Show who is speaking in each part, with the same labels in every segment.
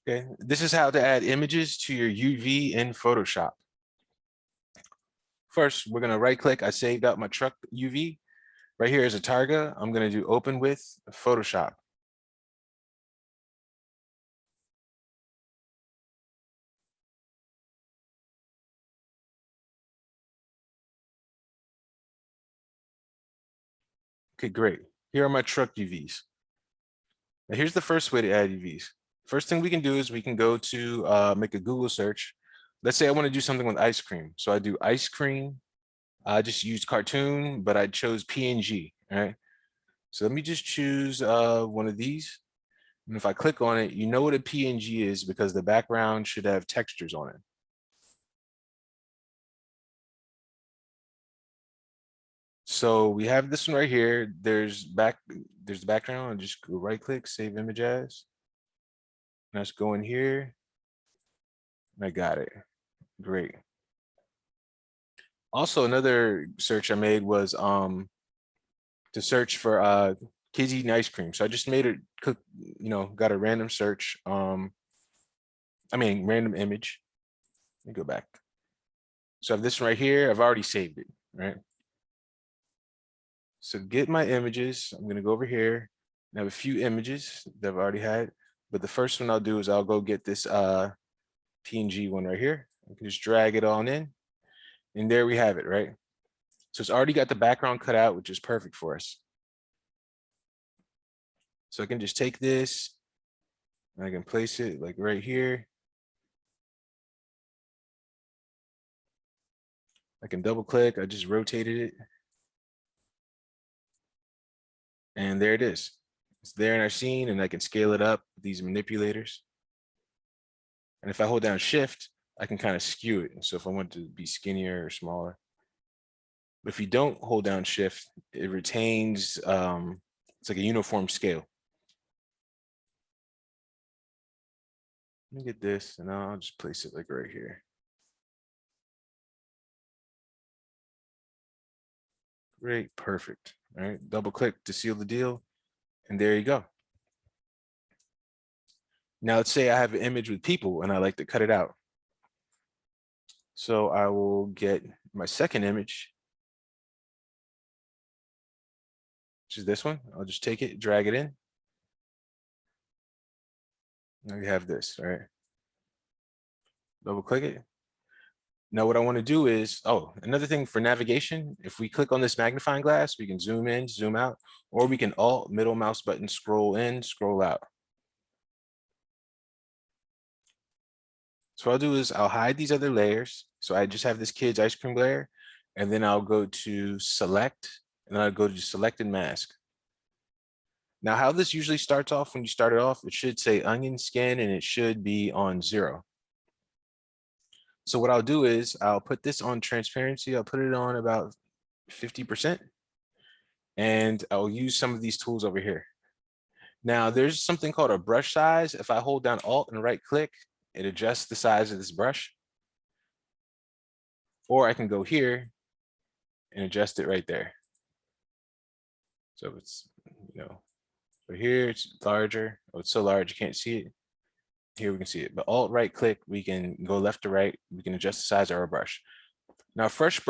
Speaker 1: Okay, this is how to add images to your UV in Photoshop. First, we're gonna right click. I saved out my truck UV. Right here is a target. I'm gonna do open with Photoshop. Okay, great. Here are my truck UVs. Now here's the first way to add UVs. First thing we can do is we can go to make a Google search. Let's say I want to do something with ice cream. So I do ice cream. I just used cartoon, but I chose PNG. All right. So let me just choose one of these. And if I click on it, you know what a PNG is because the background should have textures on it. So we have this one right here. There's the background. I'll just go right click, save image as. Let's go in here. I got it. Great. Also, another search I made was to search for kids eating ice cream. So I just made it, got a random search. Random image. Let me go back. So I have this one right here. I've already saved it, right? So get my images. I'm gonna go over here. I have a few images that I've already had, but the first one I'll do is I'll go get this PNG one right here. I can just drag it on in, and there we have it, right? So it's already got the background cut out, which is perfect for us. So I can just take this, and I can place it like right here. I can double click, I just rotated it. And there it is. It's there in our scene, and I can scale it up with these manipulators. And if I hold down shift, I can kind of skew it. So if I want to be skinnier or smaller. But if you don't hold down shift, it retains, it's like a uniform scale. Let me get this, and I'll just place it like right here. Great, perfect. All right, double click to seal the deal, and there you go. Now let's say I have an image with people and I like to cut it out. So I will get my second image, which is this one. I'll just take it, drag it in. Now we have this, all right? Double click it. Now what I want to do is, another thing for navigation, if we click on this magnifying glass, we can zoom in, zoom out, or we can alt middle mouse button, scroll in, scroll out. So what I'll do is I'll hide these other layers. So I just have this kid's ice cream layer, and then I'll go to select, and then I'll go to select and mask. Now how this usually starts off when you start it off, it should say onion skin and it should be on 0. So what I'll do is I'll put this on transparency. I'll put it on about 50%. And I'll use some of these tools over here. Now there's something called a brush size. If I hold down Alt and right click, it adjusts the size of this brush. Or I can go here and adjust it right there. So it's, so here it's larger. Oh, it's so large you can't see it. Here we can see it, but Alt right click, we can go left to right. We can adjust the size of our brush. Now first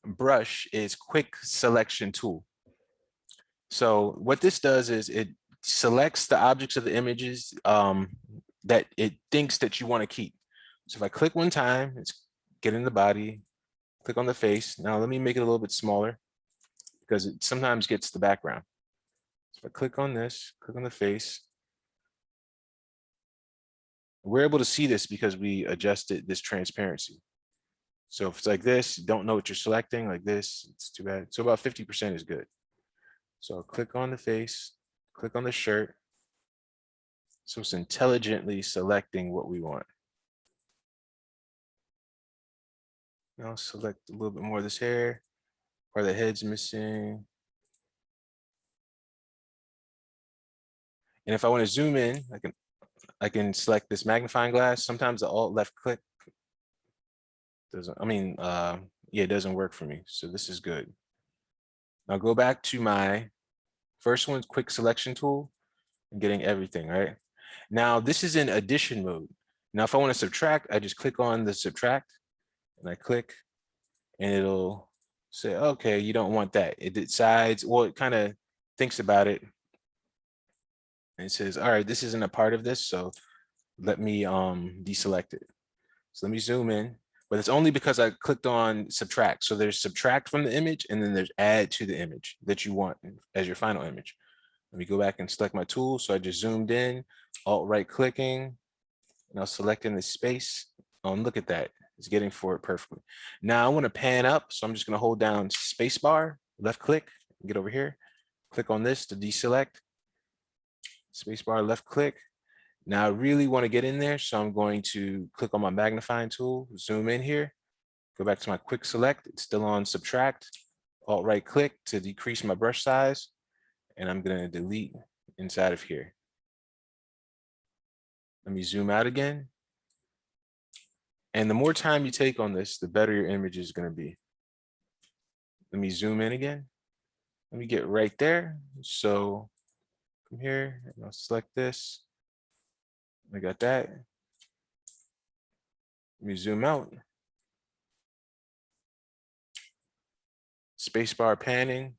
Speaker 1: brush is quick selection tool. So what this does is it selects the objects of the images that it thinks that you want to keep. So if I click one time, it's get in the body, click on the face. Now let me make it a little bit smaller because it sometimes gets the background. So if I click on this, click on the face, we're able to see this because we adjusted this transparency. So if it's like this, you don't know what you're selecting, like this, it's too bad. So about 50% is good. So I'll click on the face, click on the shirt. So it's intelligently selecting what we want. Now I'll select a little bit more of this hair, or the head's missing. And if I want to zoom in, I can select this magnifying glass. Sometimes the Alt left click doesn't, it doesn't work for me. So this is good. Now go back to my first one's quick selection tool and getting everything, right? Now this is in addition mode. Now, if I want to subtract, I just click on the subtract and I click and it'll say, okay, you don't want that. It decides, well, it kind of thinks about it. And it says, all right, this isn't a part of this. So let me deselect it. So let me zoom in, but it's only because I clicked on subtract. So there's subtract from the image and then there's add to the image that you want as your final image. Let me go back and select my tool. So I just zoomed in, alt right clicking, and I'll select in the space. Look at that. It's getting forward perfectly. Now I want to pan up. So I'm just going to hold down space bar, left click, get over here, click on this to deselect, space bar, left click. Now I really want to get in there. So I'm going to click on my magnifying tool, zoom in here, go back to my quick select. It's still on subtract, alt right click to decrease my brush size. And I'm going to delete inside of here. Let me zoom out again. And the more time you take on this, the better your image is going to be. Let me zoom in again. Let me get right there. So from here, and I'll select this. I got that. Let me zoom out. Spacebar panning.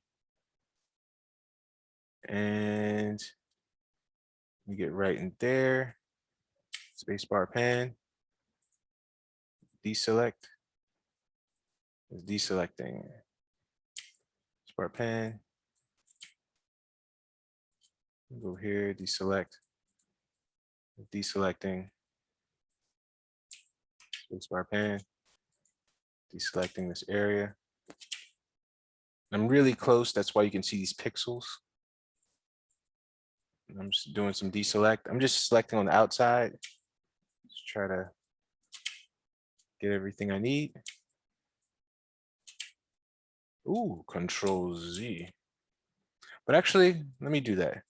Speaker 1: And let me get right in there. Spacebar pan. Deselect. It's deselecting. Spacebar pan. Go here, deselect. Deselecting. Spacebar pan. Deselecting this area. I'm really close. That's why you can see these pixels. I'm just doing some deselect. I'm just selecting on the outside. Just try to get everything I need. Ooh, Control Z. But actually, let me do that.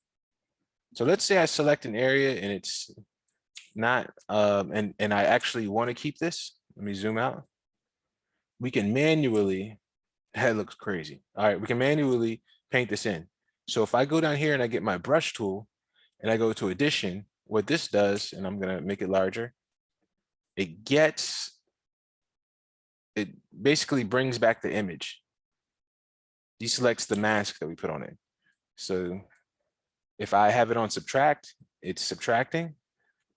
Speaker 1: So let's say I select an area and it's not, and I actually want to keep this. Let me zoom out. We can manually, that looks crazy. All right, we can manually paint this in. So if I go down here and I get my brush tool and I go to addition, what this does, and I'm gonna make it larger, it basically brings back the image. Deselects the mask that we put on it. So if I have it on subtract, it's subtracting,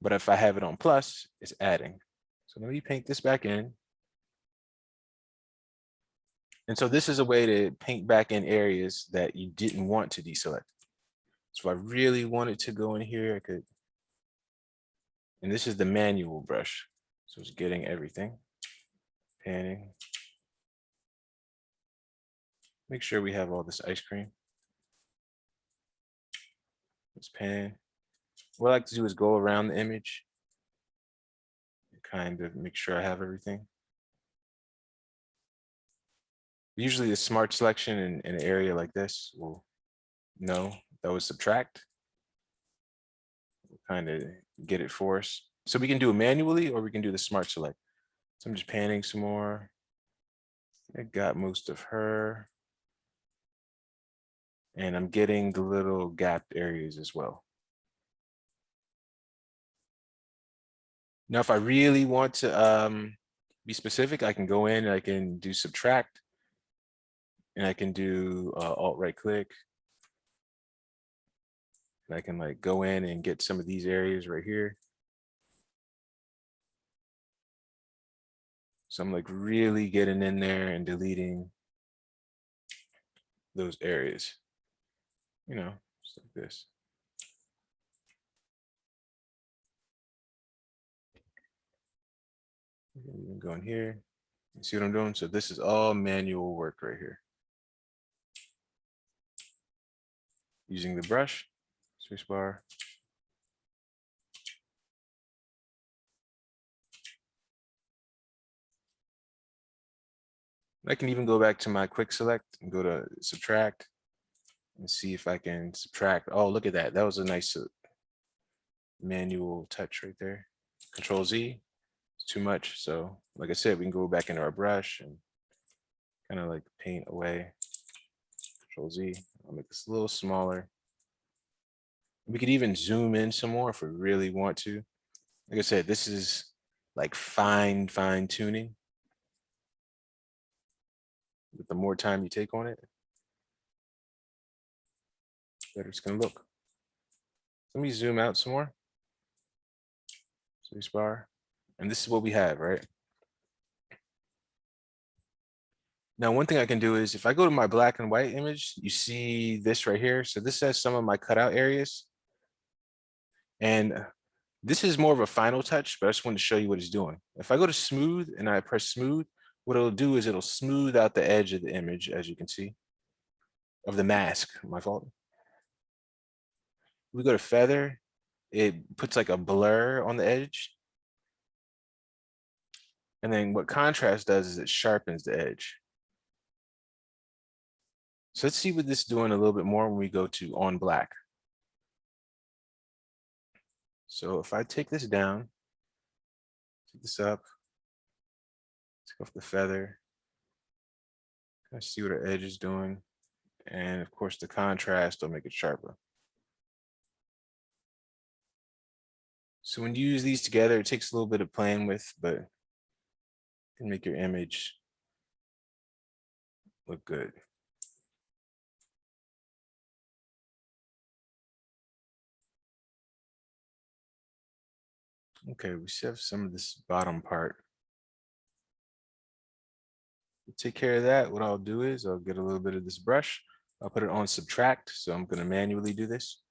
Speaker 1: but if I have it on plus, it's adding. So let me paint this back in. And so this is a way to paint back in areas that you didn't want to deselect. So if I really wanted to go in here, I could, and this is the manual brush. So it's getting everything, panning. Make sure we have all this ice cream. Let's pan. What I like to do is go around the image, kind of make sure I have everything. Usually the smart selection in an area like this will know that was subtract. We'll kind of get it for us. So we can do it manually or we can do the smart select. So I'm just panning some more. I got most of her. And I'm getting the little gapped areas as well. Now, if I really want to be specific, I can go in and I can do subtract. And I can do alt right click. And I can like go in and get some of these areas right here. So I'm like really getting in there and deleting those areas, you know, just like this. Even go in here. You see what I'm doing? So this is all manual work right here. Using the brush, space bar. I can even go back to my quick select and go to subtract and see if I can subtract. Oh, look at that. That was a nice manual touch right there. Control Z, it's too much. So like I said, we can go back into our brush and kind of like paint away. Control Z, I'll make this a little smaller. We could even zoom in some more if we really want to. Like I said, this is like fine tuning. But the more time you take on it, better it's gonna look. Let me zoom out some more. Space bar. And this is what we have, right? Now, one thing I can do is if I go to my black and white image, you see this right here. So this has some of my cutout areas. And this is more of a final touch, but I just wanted to show you what it's doing. If I go to smooth and I press smooth, what it'll do is it'll smooth out the edge of the image, as you can see, of the mask, my fault. We go to feather, it puts like a blur on the edge. And then what contrast does is it sharpens the edge. So let's see what this is doing a little bit more when we go to on black. So if I take this down, take this up, take off the feather, kind of see what our edge is doing. And of course the contrast will make it sharper. So when you use these together, it takes a little bit of playing with, but it can make your image look good. Okay, we still have some of this bottom part. To take care of that, what I'll do is I'll get a little bit of this brush. I'll put it on subtract. So I'm going to manually do this.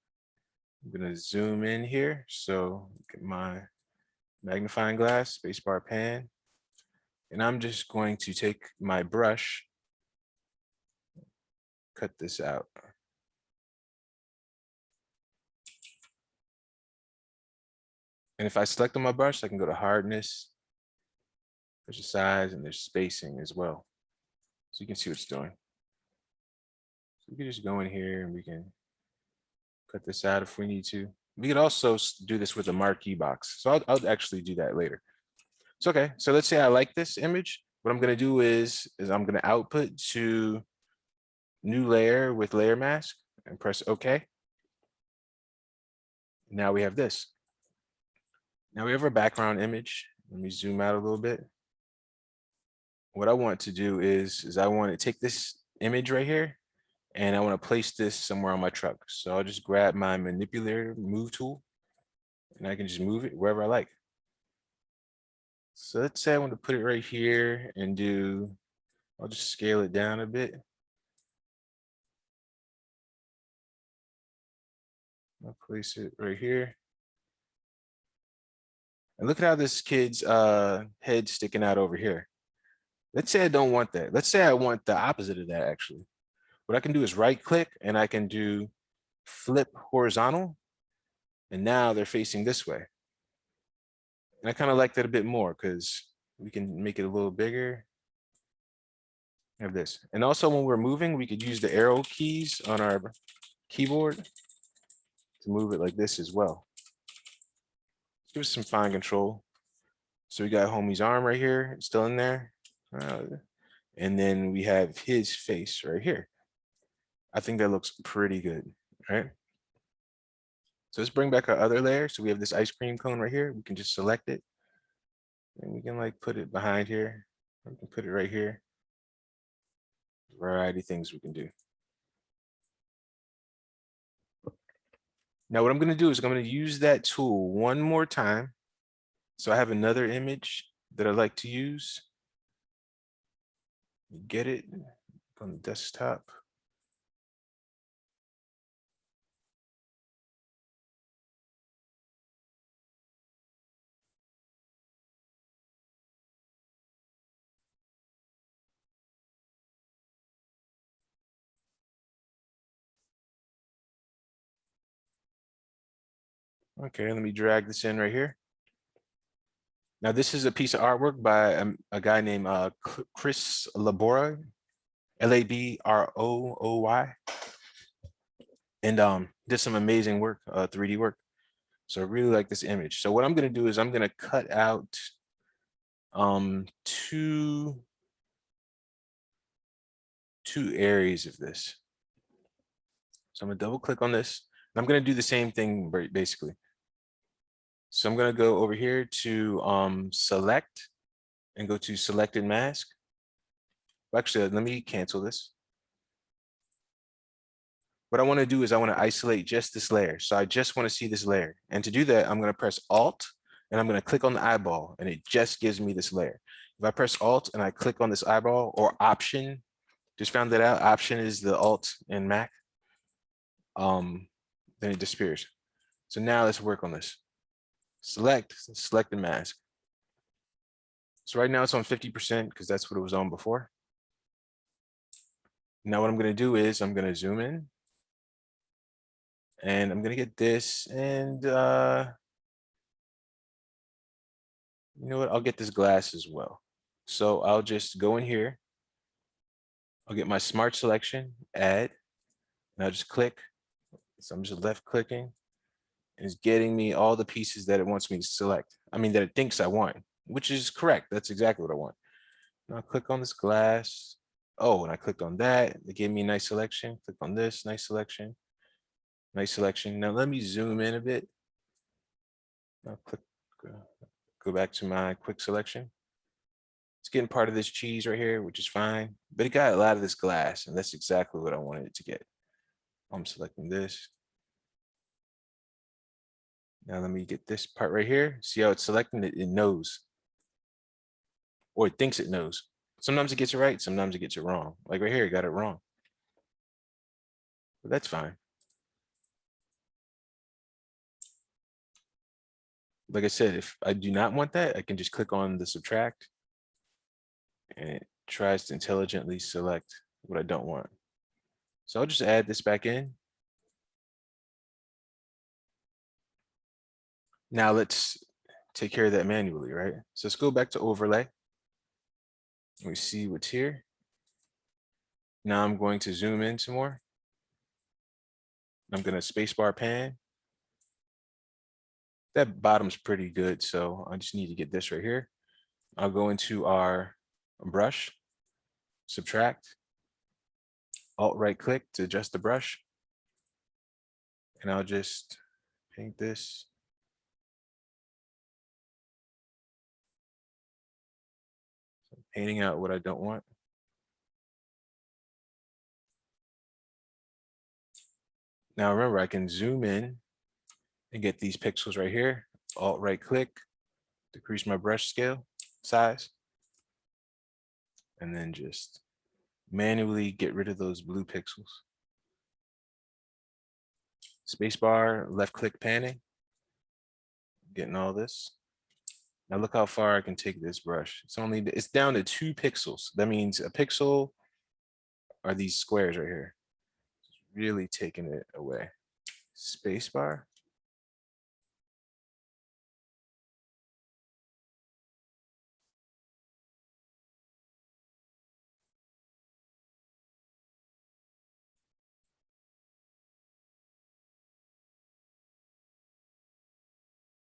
Speaker 1: I'm going to zoom in here. So get my magnifying glass, spacebar pan. And I'm just going to take my brush, cut this out. And if I select on my brush, I can go to hardness. There's a size and there's spacing as well. So you can see what it's doing. So we can just go in here and we can cut this out if we need to. We could also do this with a marquee box. So I'll actually do that later. So, okay, so let's say I like this image. What I'm gonna do is I'm gonna output to new layer with layer mask and press OK. Now we have this. Now we have our background image. Let me zoom out a little bit. What I want to do is I want to take this image right here and I want to place this somewhere on my truck. So I'll just grab my manipulator move tool and I can just move it wherever I like. So let's say I want to put it right here and I'll just scale it down a bit. I'll place it right here. And look at how this kid's head sticking out over here. Let's say I don't want that. Let's say I want the opposite of that actually. What I can do is right click and I can do flip horizontal. And now they're facing this way. And I kind of like that a bit more because we can make it a little bigger. Have this. And also when we're moving, we could use the arrow keys on our keyboard to move it like this as well. Give us some fine control. So we got homie's arm right here, it's still in there. And then we have his face right here. I think that looks pretty good, right? So let's bring back our other layer. So we have this ice cream cone right here. We can just select it. And we can like put it behind here. We can put it right here. Variety of things we can do. Now what I'm going to do is I'm going to use that tool one more time. So I have another image that I like to use. Get it on the desktop. Okay, let me drag this in right here. Now this is a piece of artwork by a guy named Chris Laboroy, Labrooy, and did some amazing work, 3D work. So I really like this image. So what I'm gonna do is I'm gonna cut out two areas of this. So I'm gonna double click on this. I'm going to do the same thing basically. So I'm going to go over here to select and go to selected mask. Actually, let me cancel this. What I want to do is I want to isolate just this layer. So I just want to see this layer. And to do that, I'm going to press Alt and I'm going to click on the eyeball and it just gives me this layer. If I press Alt and I click on this eyeball or Option, just found that out. Option is the Alt in Mac. Then it disappears. So now let's work on this. Select the mask. So right now it's on 50% because that's what it was on before. Now what I'm going to do is I'm going to zoom in and I'm going to get this and you know what? I'll get this glass as well. So I'll just go in here. I'll get my smart selection, add, and I'll just click. So I'm just left clicking and it's getting me all the pieces that it wants me to select. I mean, that it thinks I want, which is correct. That's exactly what I want. Now I'll click on this glass. Oh, and I clicked on that. It gave me a nice selection. Click on this, nice selection. Nice selection. Now let me zoom in a bit. I'll click, go back to my quick selection. It's getting part of this cheese right here, which is fine, but it got a lot of this glass and that's exactly what I wanted it to get. I'm selecting this. Now let me get this part right here. See how it's selecting it? It knows, or it thinks it knows. Sometimes it gets it right, sometimes it gets it wrong. Like right here, it got it wrong. But that's fine. Like I said, if I do not want that, I can just click on the subtract and it tries to intelligently select what I don't want. So I'll just add this back in. Now let's take care of that manually, right? So let's go back to overlay. We see what's here. Now I'm going to zoom in some more. I'm going to spacebar pan. That bottom's pretty good, so I just need to get this right here. I'll go into our brush, subtract, alt right click to adjust the brush. And I'll just paint this. So painting out what I don't want. Now remember, I can zoom in and get these pixels right here. Alt right click, decrease my brush scale size, and then just manually get rid of those blue pixels. Spacebar, left click panning, getting all this. Now look how far I can take this brush. It's down to 2 pixels. That means a pixel are these squares right here. It's really taking it away. Spacebar.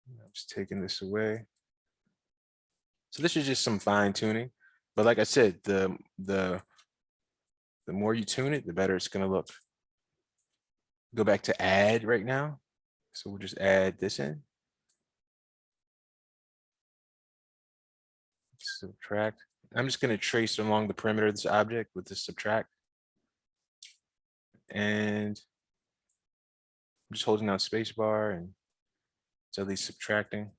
Speaker 1: I'm just taking this away. So this is just some fine tuning. But like I said, the more you tune it, the better it's going to look. Go back to add right now. So we'll just add this in. Subtract. I'm just going to trace along the perimeter of this object with the subtract. And I'm just holding down spacebar and it's at least subtracting.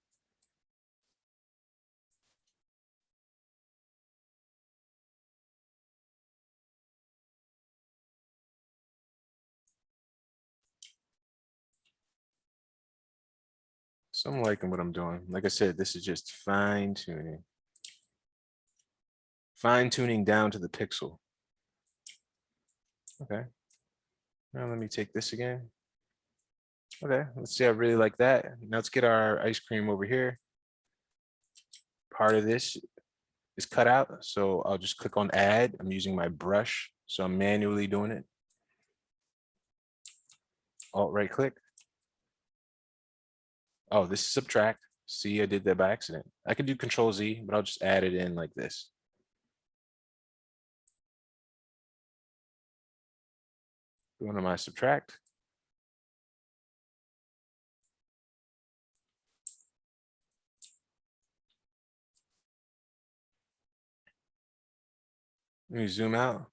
Speaker 1: So I'm liking what I'm doing. Like I said, this is just fine tuning. Fine tuning down to the pixel. Okay. Now let me take this again. Okay, let's see. I really like that. Now let's get our ice cream over here. Part of this is cut out. So I'll just click on add. I'm using my brush. So I'm manually doing it. Alt right click. Oh, this is subtract. See, I did that by accident. I could do Control Z, but I'll just add it in like this. Going to my subtract. Let me zoom out.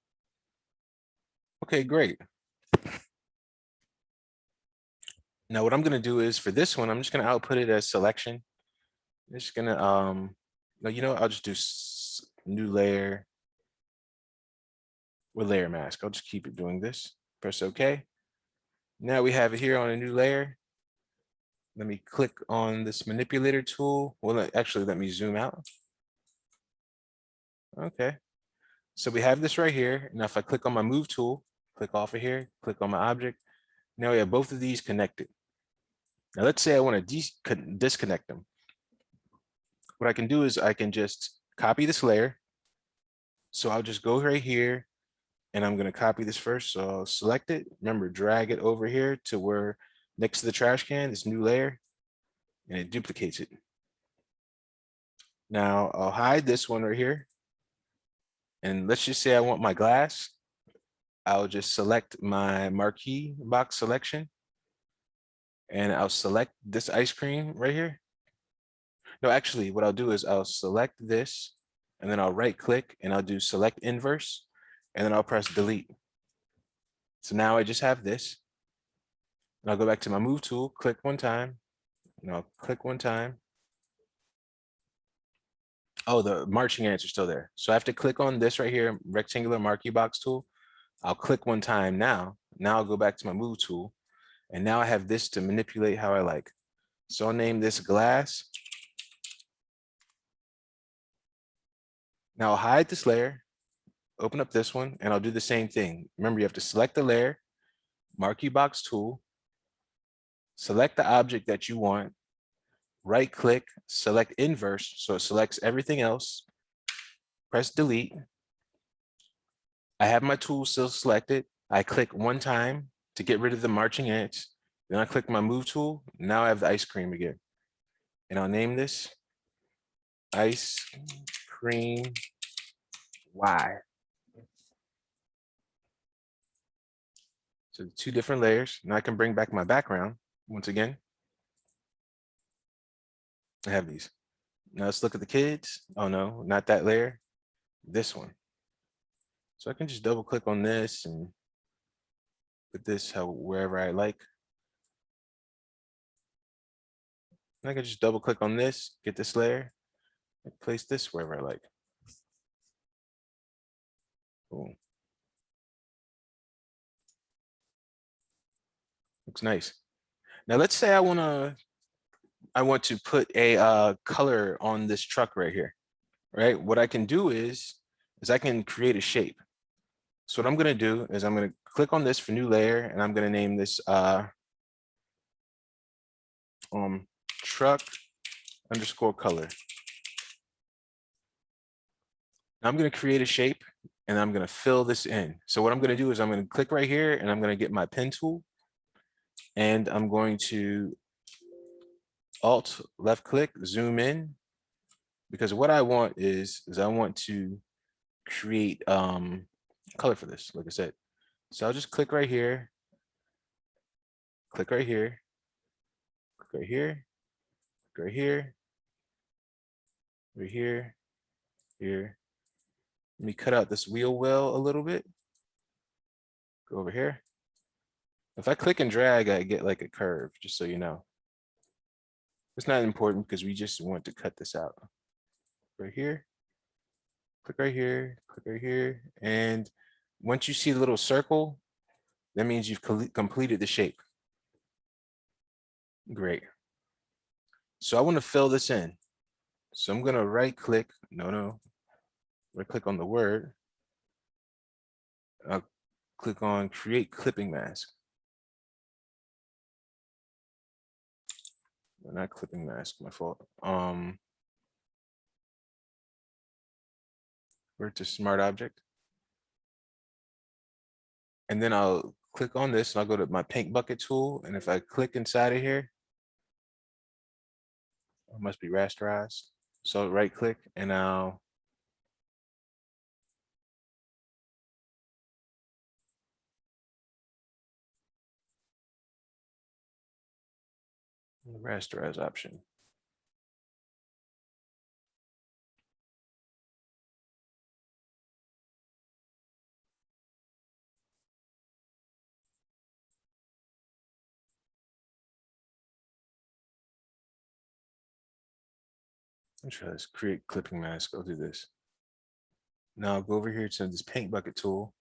Speaker 1: Okay, great. Now what I'm gonna do is for this one, I'm just gonna output it as selection. I'm just gonna, no, you know, I'll just do new layer with layer mask. I'll just keep it doing this. Press OK. Now we have it here on a new layer. Let me click on this manipulator tool. Well, actually, let me zoom out. Okay. So we have this right here. Now, if I click on my move tool, click off of here, click on my object. Now we have both of these connected. Now, let's say I want to disconnect them. What I can do is I can just copy this layer. So I'll just go right here and I'm going to copy this first. So I'll select it. Remember, drag it over here to where next to the trash can, this new layer, and it duplicates it. Now I'll hide this one right here. And let's just say I want my glass. I'll just select my marquee box selection. And I'll select this ice cream right here. No, actually, what I'll do is I'll select this and then I'll right click and I'll do select inverse and then I'll press delete. So now I just have this. And I'll go back to my move tool, click one time, and I'll click one time. Oh, the marching ants are still there. So I have to click on this right here, rectangular marquee box tool. I'll click one time now. Now I'll go back to my move tool. And now I have this to manipulate how I like. So I'll name this glass. Now I'll hide this layer, open up this one, and I'll do the same thing. Remember, you have to select the layer, marquee box tool, select the object that you want, right click, select inverse, so it selects everything else, press delete. I have my tool still selected. I click one time to get rid of the marching ants. Then I click my move tool. Now I have the ice cream again. And I'll name this ice cream Y. So 2 different layers. Now I can bring back my background once again. I have these. Now let's look at the kids. Oh no, not that layer, this one. So I can just double click on this and put this wherever I like. And I can just double click on this, get this layer, and place this wherever I like. Boom. Looks nice. Now let's say I want to put a color on this truck right here, right? What I can do is I can create a shape. So what I'm gonna do is I'm gonna click on this for new layer and I'm gonna name this truck underscore color. Now I'm gonna create a shape and I'm gonna fill this in. So what I'm gonna do is I'm gonna click right here and I'm gonna get my pen tool and I'm going to Alt left click, zoom in, because what I want is I want to create color for this, like I said. So I'll just click right here, click right here, click right here, click right here, right here, here. Let me cut out this wheel well a little bit. Go over here. If I click and drag, I get like a curve, just so you know. It's not important because we just want to cut this out. Right here, click right here, click right here. And once you see the little circle, that means you've completed the shape. Great. So I want to fill this in. So I'm going to right click, right click on the word. I'll click on create clipping mask. Not clipping mask, my fault. Where to smart object. And then I'll click on this and I'll go to my paint bucket tool. And if I click inside of here, it must be rasterized. So right click and I'll rasterize option. Let's try this. Create clipping mask. I'll do this. Now go over here to this paint bucket tool.